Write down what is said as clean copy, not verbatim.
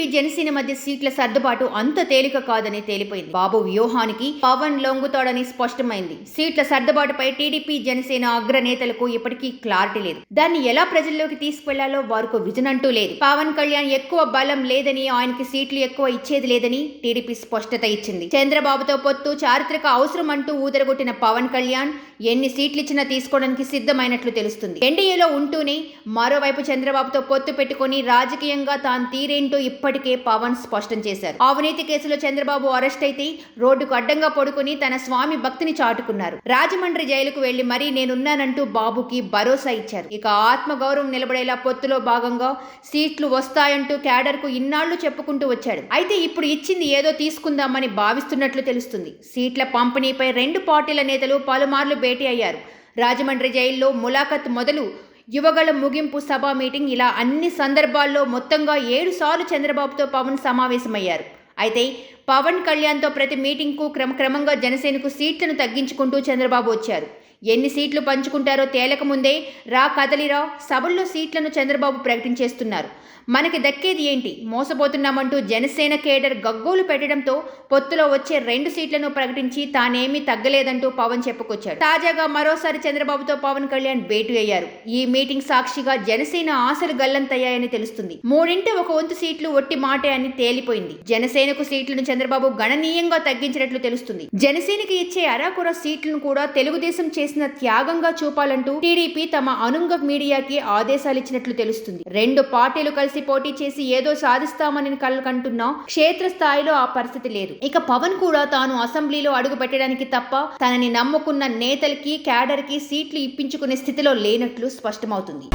TDP Janasena మధ్య సీట్ల సర్దుబాటు అంత తేలిక కాదని తేలిపోయింది. బాబు వ్యూహానికి పవన్ లొంగుతాడని స్పష్టమైంది. సీట్ల సర్దుబాటుపై టీడీపీ జనసేన అగ్రనేతలకు ఇప్పటికీ క్లారిటీ లేదు. దాన్ని ఎలా ప్రజల్లోకి తీసుకెళ్లాలో వారికి విజన్ అంటూ లేదు. పవన్ కళ్యాణ్ ఎక్కువ బలం లేదని, ఆయనకి సీట్లు ఎక్కువ ఇచ్చేది లేదని టీడీపీ స్పష్టత ఇచ్చింది. చంద్రబాబుతో పొత్తు చారిత్రక అవసరం అంటూ ఊదరగొట్టిన పవన్ కళ్యాణ్ ఎన్ని సీట్లు ఇచ్చినా తీసుకోవడానికి సిద్ధమైనట్లు తెలుస్తుంది. ఎన్డీఏలో ఉంటూనే మరోవైపు చంద్రబాబుతో పొత్తు పెట్టుకుని రాజకీయంగా తాను తీరేంటో ఇప్పటికే పవన్ స్పష్టం చేశారు. అవినీతి కేసులో చంద్రబాబు అరెస్ట్ అయితే రోడ్డుకు అడ్డంగా పడుకుని తన స్వామి భక్తిని చాటుకున్నారు. రాజమండ్రి జైలుకు వెళ్లి మరీ నేనున్నానంటూ బాబుకి భరోసా ఇచ్చారు. ఇక ఆత్మగౌరవం నిలబడేలా పొత్తులో భాగంగా సీట్లు వస్తాయంటూ క్యాడర్ కు ఇన్నాళ్లు చెప్పుకుంటూ వచ్చాడు. అయితే ఇప్పుడు ఇచ్చింది ఏదో తీసుకుందామని భావిస్తున్నట్లు తెలుస్తుంది. సీట్ల పంపిణీపై రెండు పార్టీల నేతలు పలుమార్లు భేటీ అయ్యారు. రాజమండ్రి జైల్లో ములాఖత్ మొదలు యువగళ ముగింపు సభ మీటింగ్ ఇలా అన్ని సందర్భాల్లో మొత్తంగా 7 సార్లు చంద్రబాబుతో పవన్ సమావేశమయ్యారు. అయితే పవన్ కళ్యాణ్తో ప్రతి మీటింగ్కు క్రమంగా జనసేనకు సీట్లను తగ్గించుకుంటూ చంద్రబాబు వచ్చారు. ఎన్ని సీట్లు పంచుకుంటారో తేలక ముందే రా కదలిరా సభల్లో సీట్లను చంద్రబాబు ప్రకటించేస్తున్నారు. మనకి దక్కేది ఏంటి, మోసపోతున్నామంటూ జనసేన కేడర్ గగ్గోలు పెట్టడంతో పొత్తులో వచ్చే 2 సీట్లను ప్రకటించి తానేమీ తగ్గలేదంటూ పవన్ చెప్పుకొచ్చాడు. తాజాగా మరోసారి చంద్రబాబుతో పవన్ కళ్యాణ్ భేటీ అయ్యారు. ఈ మీటింగ్ సాక్షిగా జనసేన ఆశలు గల్లంతయ్యాయని తెలుస్తుంది. 1/3 సీట్లు ఒట్టి మాటే అని తేలిపోయింది. జనసేనకు సీట్లను చంద్రబాబు గణనీయంగా తగ్గించినట్లు తెలుస్తుంది. జనసేనకి ఇచ్చే అరాకొర సీట్లను కూడా తెలుగుదేశం చేసిన త్యాగంగా చూపాలంటూ టీడీపీ తమ అనుంగ మీడియాకి ఆదేశాలిచ్చినట్లు తెలుస్తుంది. 2 పార్టీలు కలిసి పోటీ చేసి ఏదో సాధిస్తామని కలకంటున్నా క్షేత్రస్థాయిలో ఆ పరిస్థితి లేదు. ఇక పవన్ కూడా తాను అసెంబ్లీలో అడుగు పెట్టడానికి తప్ప తనని నమ్ముకున్న నేతలకి క్యాడర్ కి సీట్లు ఇప్పించుకునే స్థితిలో లేనట్లు స్పష్టమవుతుంది.